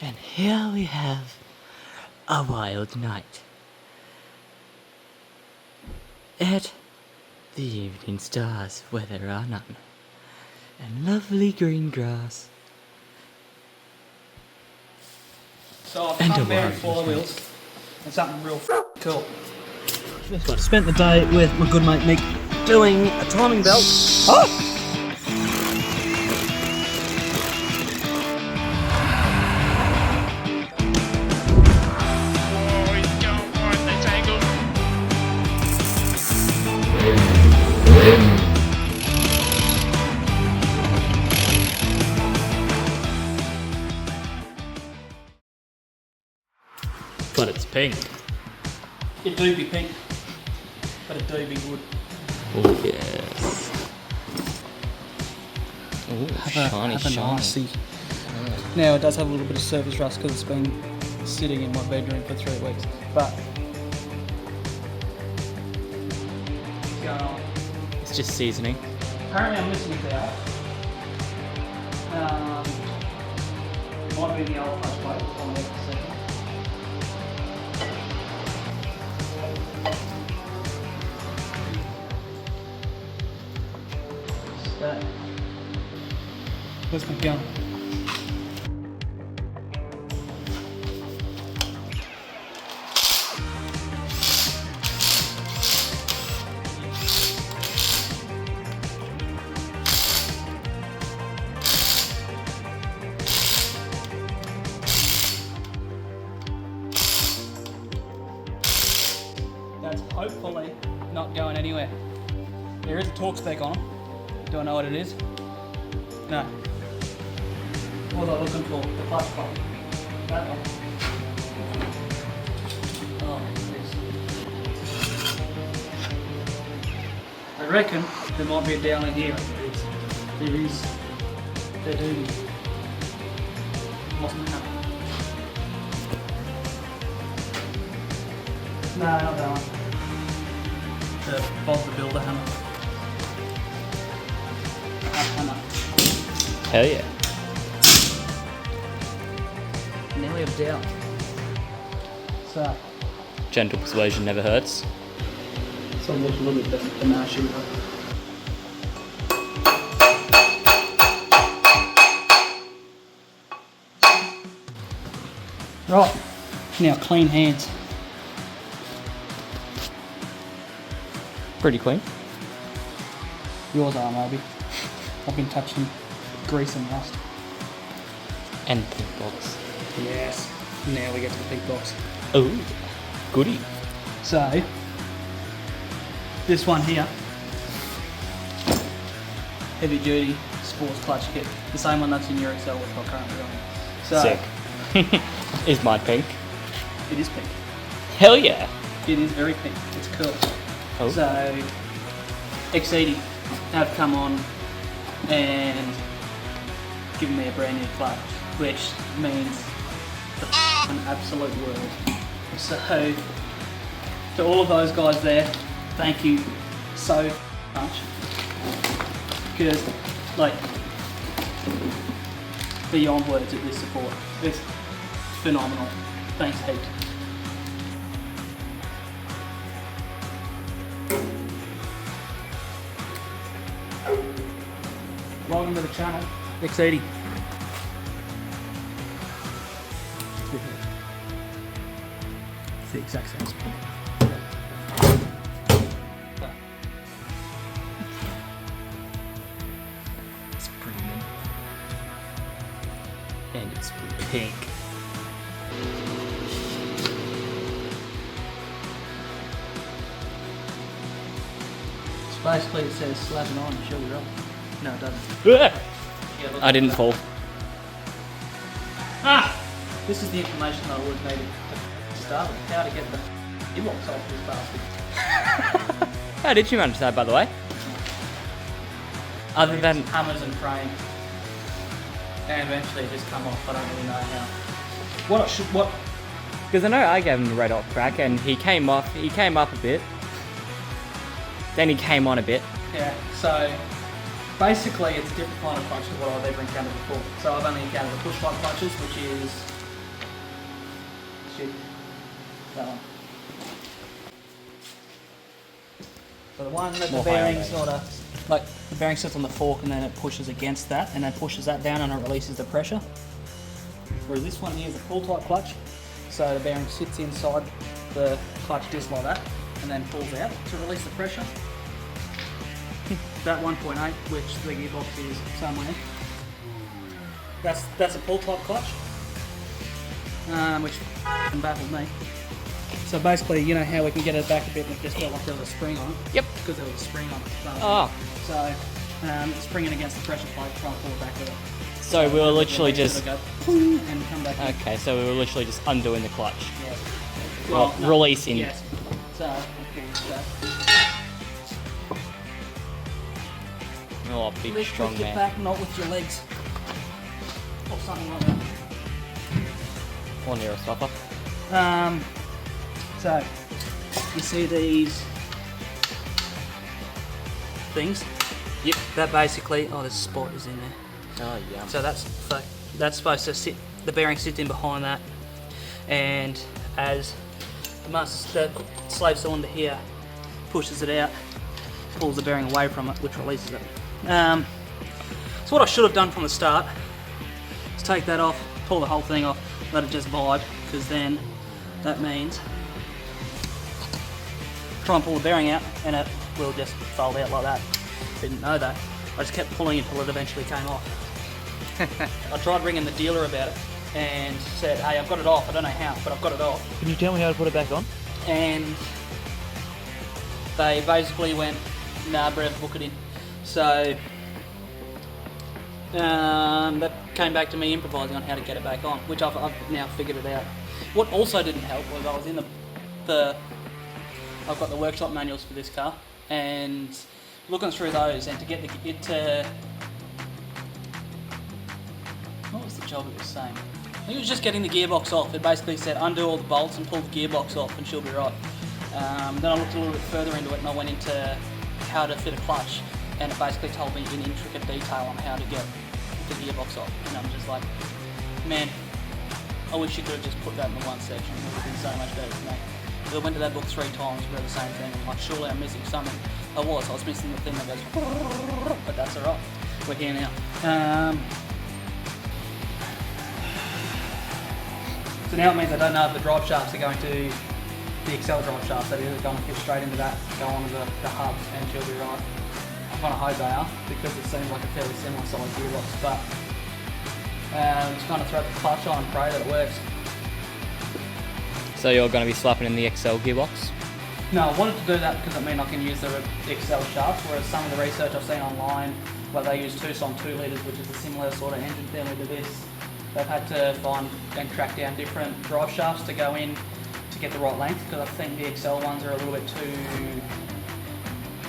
And here we have a wild night. At the evening stars where there are none, and lovely green grass. So I've And come a there in wild four night. wheels and something real cool. I spent the day with my good mate Mick doing a timing belt. Oh! But it's pink. It do be pink, but it do be good. Oh yes. Oh, shiny, have a shiny. nicey. Now it does have a little bit of surface rust because it's been sitting in my bedroom for 3 weeks. But what's going on? It's just seasoning. Apparently I'm missing it out. Might be the old clutch plate on there for a second. That. Where's my gun? That's hopefully not going anywhere. There is a torque spec on them. Do I know what it is? No. What was I looking for? The clutch plate. That one. Oh, yes. I reckon there might be a down in here. There is. There do be. Lost my hammer. No, not that one. The Bob the Builder hammer. Hammer. Hell yeah. Nearly a down. So Gentle persuasion never hurts. So look a little bit different than our shooter. Right, now clean hands. Pretty clean. Yours are maybe. I've been touching grease and rust. And pink box. Yes. Now we get to the big box. Oh, goody. So, this one here, heavy duty sports clutch kit. The same one that's in your Excel which I'm currently running. So, Sick. Is mine pink? it is pink. Hell yeah. It is very pink. It's cool. Oh. So, Exceedi have come on and given me a brand new clutch, which means the an absolute world. So, to all of those guys there, thank you so much. Because, like, beyond words at this support. It's phenomenal. Thanks heaps. Welcome to the channel, Exceedi. It's the exact same spot. It's premium. And it's pink. So basically it says slap it on and show you off. No, it doesn't. I Yeah, didn't look. fall. Ah! This is the information that I would have needed to start with. How to get the inbox off this bastard. How did you manage that, by the way? Other than hammers and frame. And eventually it just come off. I don't really know how. What? because I know I gave him the red hot crack, and he came up a bit. Then he came on a bit. Yeah, so basically it's a different kind of clutch to what I've ever encountered before. So I've only encountered the push-bike clutches, which is shit. That one. So the one that More the high on bearing those. sort of, like the bearing sits on the fork and then it pushes against that and then pushes that down and it releases the pressure. Whereas this one here is a pull type clutch. So the bearing sits inside the clutch disc like that and then pulls out to release the pressure. That 1.8, which the gearbox is somewhere. That's a pull type clutch, which baffled me. So basically, you know how we can get it back a bit and it just felt like there was a spring on it? Yep. Because there was a spring on it. Oh. So, springing against the pressure plate, trying to pull it back with it. So we were literally Sort just... of go, "Ping," and come back in. Okay, so we were literally just undoing the clutch. Yes. Well, releasing. Yes. So, okay, so Oh, big lift strong with your man. back, not with your legs. Or something like that. Or near a stopper. So, you see these things? Yep. That basically, oh, there's spotters in there. Oh, yeah. So that's supposed to sit, the bearing sits in behind that, and as the slave cylinder here pushes it out, pulls the bearing away from it, which releases it. So what I should have done from the start is take that off, pull the whole thing off, let it just vibe, because then that means try and pull the bearing out and it will just fold out like that. Didn't know that. I just kept pulling until it eventually came off. I tried ringing the dealer about it and said, hey, I've got it off. I don't know how, but I've got it off. Can you tell me how to put it back on? And they basically went, nah, Brev, book it in. So that came back to me improvising on how to get it back on, which I've now figured it out. What also didn't help was I was in I've got the workshop manuals for this car, and looking through those, and to get what was the job it was saying? I think it was just getting the gearbox off. It basically said undo all the bolts and pull the gearbox off and she'll be right. Then I looked a little bit further into it and I went into how to fit a clutch, and it basically told me in intricate detail on how to get the gearbox off. And I'm just like, man, I wish you could have just put that in the one section. It would have been so much better for me. So I went to that book 3 times, read the same thing. I'm like, surely I'm missing something. I was missing the thing that goes, but that's alright. We're here now. So now it means I don't know if the drive shafts are going to, the Excel drive shafts, that is going to fit straight into that, go onto the hubs, and she'll be right. I kind of hope they are, because it seems like a fairly similar size gearbox, but just kind of throw the clutch on and pray that it works. So you're going to be slapping in the XL gearbox? No, I wanted to do that because it means I can use the Excel shafts, whereas some of the research I've seen online, where they use Tucson 2 litres, which is a similar sort of engine family to this, they've had to find and track down different drive shafts to go in to get the right length, because I think the Excel ones are a little bit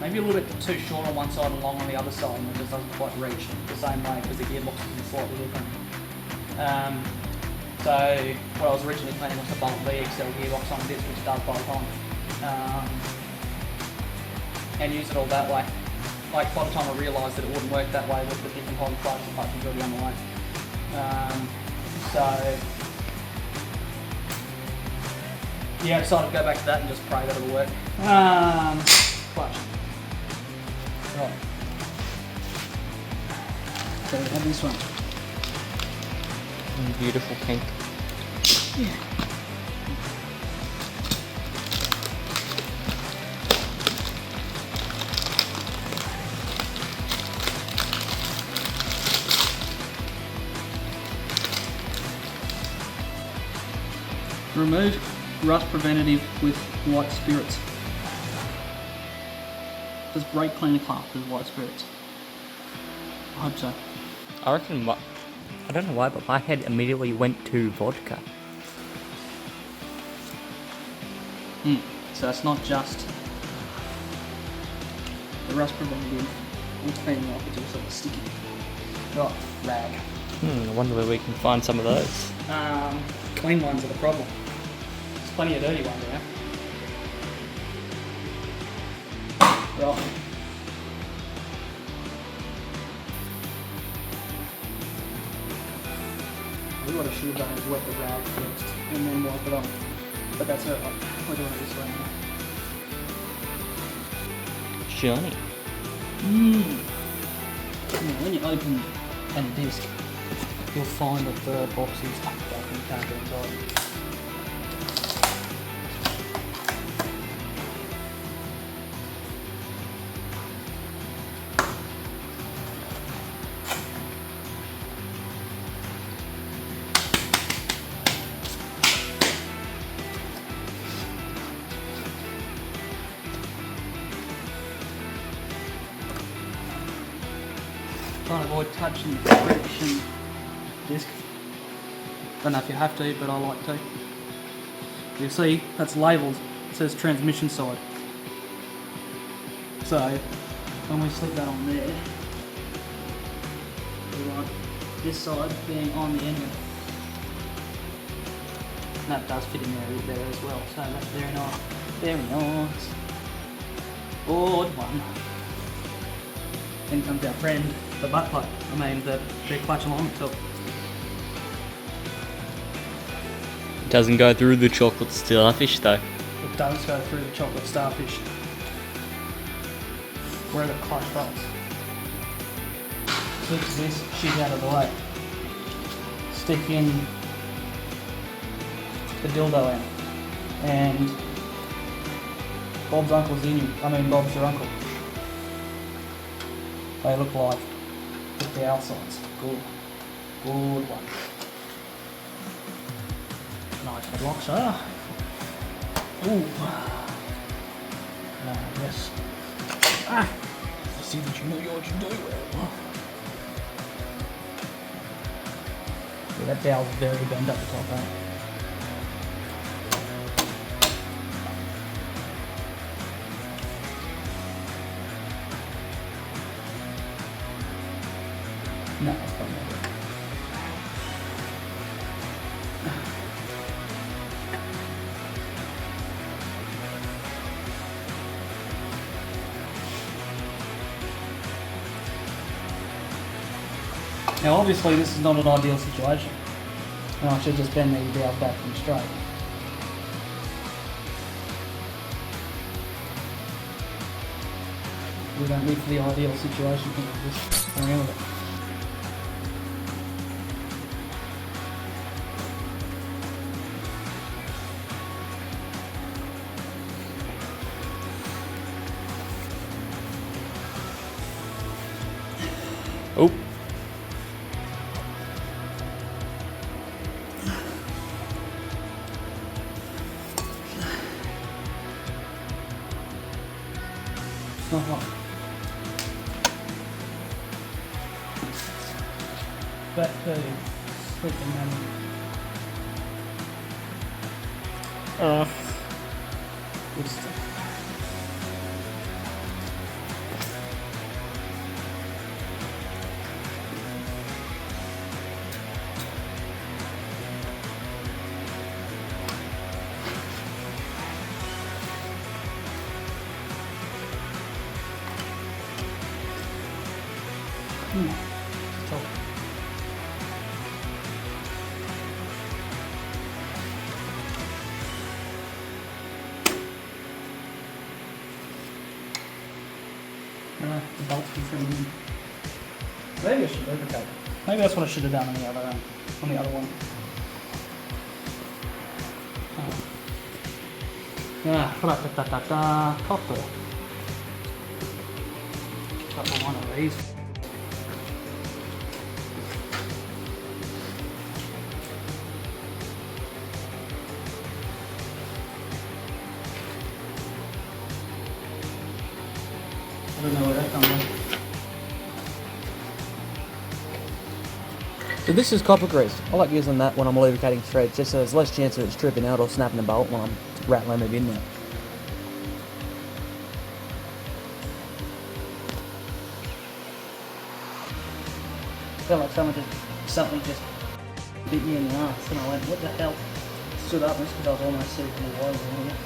maybe a little bit too short on one side and long on the other side, and it just doesn't quite reach the same way because the gearbox is slightly different. So what I was originally planning was to bolt the Excel gearbox on this, which does bolt on, and use it all that way. Like by the time I realised that it wouldn't work that way with the different type of clutch, the clutch was already on the way. So yeah, I decided to go back to that and just pray that it'll work. Clutch. Right. So we have this one. Beautiful pink. Yeah. Remove rust preventative with white spirits. Does brake cleaner class with white spirits? I hope so. I reckon, I don't know why, but my head immediately went to vodka. So it's not just the rust preventative and cleaning off, it's also the sticky. Right, rag. I wonder where we can find some of those. Clean ones are the problem. There's plenty of dirty ones around. Right. What I should have done is wet the rag first and then wipe it off. But that's alright. We're doing it this way now. Shiny. When you open a disc, you'll find that the box is tucked back and you can't get inside. Try and avoid touching the friction disc. Don't know if you have to, but I like to. You see, that's labelled. It says transmission side. So, when we slip that on there, we want this side being on the engine. And that does fit in there as well, so that's very nice. Very nice. Board one. Then comes our friend, the butt plug. the clutch alignment tool. Doesn't go through the chocolate starfish though. It does go through the chocolate starfish. Where the clutch bolts. Switch this shit out of the way. Stick in the dildo end. And Bob's uncle's in you. Bob's your uncle. They look like the outsides. Good. Good one. Nice headlock, sir. Ooh. Yes. I see that you know what you're doing well. Yeah, that dowel's very bent up the top, eh? No, it's probably not good. Now obviously this is not an ideal situation, and I should just bend these dowels back and straight. We don't live for the ideal situation here, just around with it. Oh. It's not hot. Back to sleeping memory. Good stuff. So. The bolts can trim in. Maybe I should lubricate it. Maybe that's what I should have done on the other one. Copper. Couple one of these. I don't know where that comes from. So this is copper grease. I like using that when I'm lubricating threads, just so there's less chance of it stripping out or snapping a bolt when I'm rattling it in there. I felt like something just bit me in the ass, and I went, what the hell? Stood up, because I was almost sitting in the wires on it.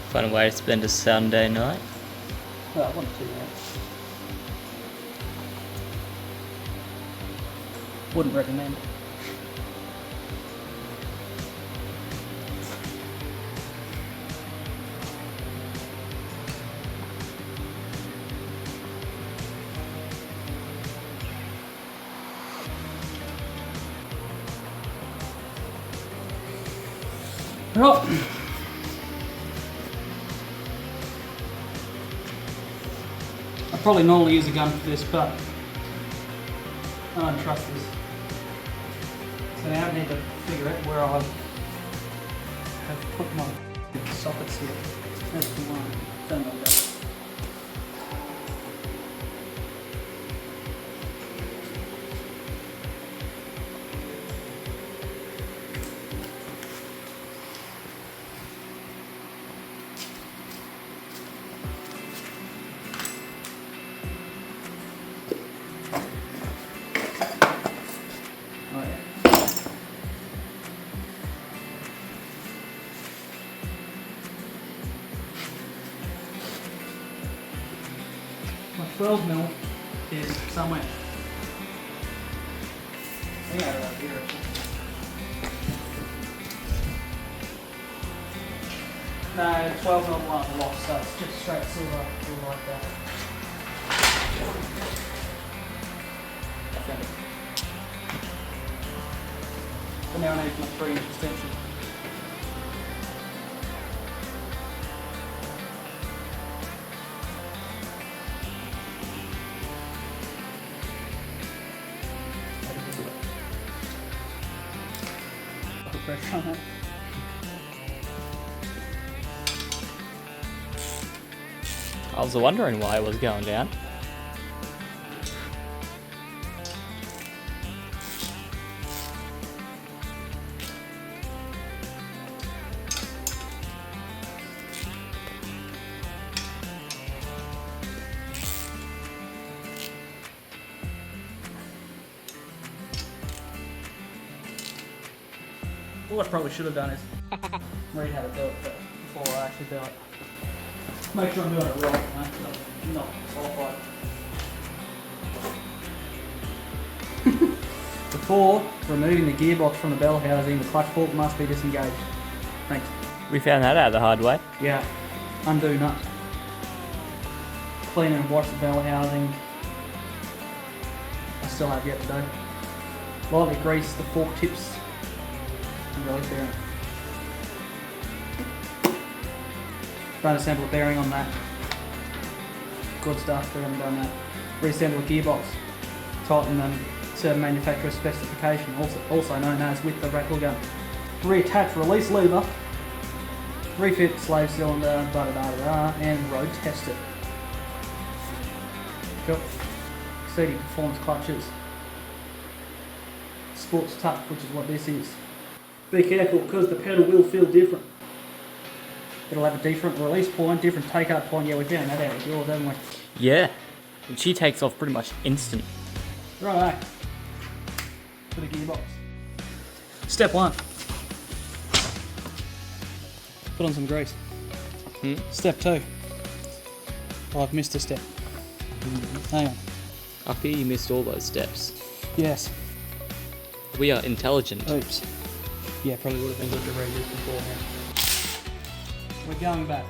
Fun way to spend a Sunday night. Well, I wanted to, yeah. Wouldn't recommend. Right. I probably normally use a gun for this, but I don't trust this. So now I need to figure out where I have put my sockets here. That's the one. Don't know that. Oh yeah. My 12 mil is somewhere. I think I have it up here. No, 12 mil one lost, so it's just straight silver, all like that. I found it. But now I need my 3-inch extension. Put pressure on that. I was wondering why it was going down. What I probably should have done is read how to do it first before I actually do it. Make sure I'm doing it right, mate. I'm not qualified. Before removing the gearbox from the bell housing, the clutch fork must be disengaged. Thanks. We found that out the hard way. Yeah. Undo nut. Clean and wash the bell housing. I still have yet to do. Lightly grease the fork tips and release bearing. Trying to assemble a bearing on that. Good stuff, we haven't done that. Reassemble a gearbox. Tighten them to manufacturer's specification, also known as with the rattle gun. Reattach release lever. Refit slave cylinder, and road test it. Cool. Exceeding performance clutches. Sports touch, which is what this is. Be careful because the pedal will feel different. It'll have a different release point, different take-up point. Yeah, we found that out with yours, haven't we? Yeah. And she takes off pretty much instant. Right, for the gearbox. Step 1. Put on some grease. Step 2. Oh, I've missed a step. Hang on. I fear you missed all those steps. Yes. We are intelligent. Oops. Yeah, probably would have been good to read this beforehand. We're going back.